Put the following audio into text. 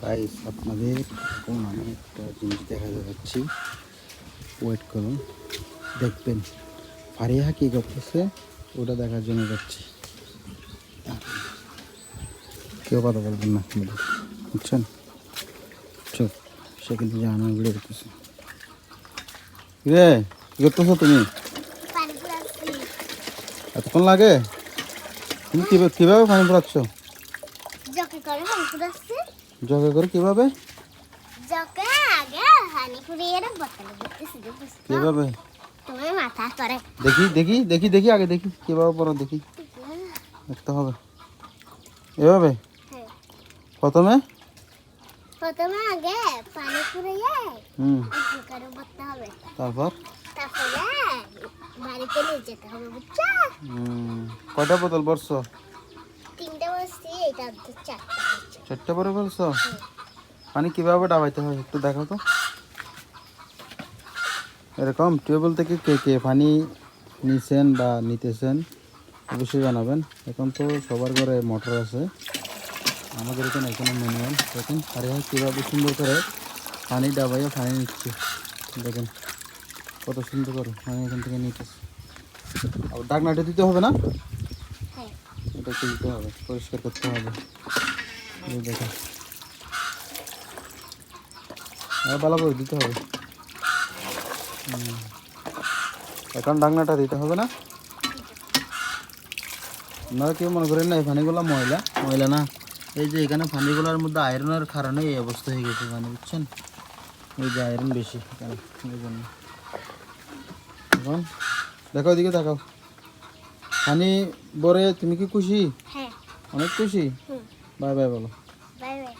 Guys আপনাদের এখন আমি একটা জিনিস দেখা যাচ্ছি, ওয়েট করুন দেখবেন। ফারিহা কী করতেছে ওটা দেখার জন্য যাচ্ছি। কেউ কথা বলবেন না, বুঝছেন? চুপ, সে কিন্তু জানা ভিড়ে করতেছে। রে কী করতেছো তুমি? এতক্ষণ লাগে? তুমি কীভাবে পানি পড়াচ্ছ? জগে করে কীভাবে? কিভাবে? দেখি দেখি দেখি দেখি আগে দেখি কিভাবে পড়া দেখি, দেখতে হবে। এভাবে প্রথমে আগে পানি পুড়িয়ে করতে হবে, তারপর বাড়িতে নিয়ে যেতে হবে, বুঝছো? কয়টা বোতল পড়ছো? 3টে বসছি, এটা 4টে পরে পড়ছো। পানি কিভাবে ডাবাইতে হয় একটু দেখো তো। এরকম টিউবওয়েল থেকে কে কে পানি নিছেন বা নিতেছেন অবশ্যই জানাবেন। এখন তো সবার ঘরে মোটর আছে, আমাদের এখানে এখনো ম্যানুয়াল। দেখুন ফারিহা কীভাবে সুন্দর করে পানি ডাবাইয়া পানি নিচ্ছে, দেখেন কত সুন্দর করে পানি এখান থেকে নিতেছে। আবার ডাকনাটা দিতে হবে না, এটা একটু দিতে হবে, পরিষ্কার করতে হবে। দেখেন আর ভালো করে দিতে হবে। এখন ডাকনাটা দিতে হবে না। আপনারা কেউ মনে করেন না এই পানিগুলো ময়লা, ময়লা না। এই যে এখানে পানিগুলোর মধ্যে আয়রনের কারণে এই অবস্থা হয়ে গেছে পানি, বুঝছেন? এই যে আয়রন বেশি এখানে, এই জন্য। এখন দেখো এদিকে দেখাও, পানি ভরে তুমি কি খুশি? হ্যাঁ, অনেক খুশি। বাই বাই বলো। Bye bye.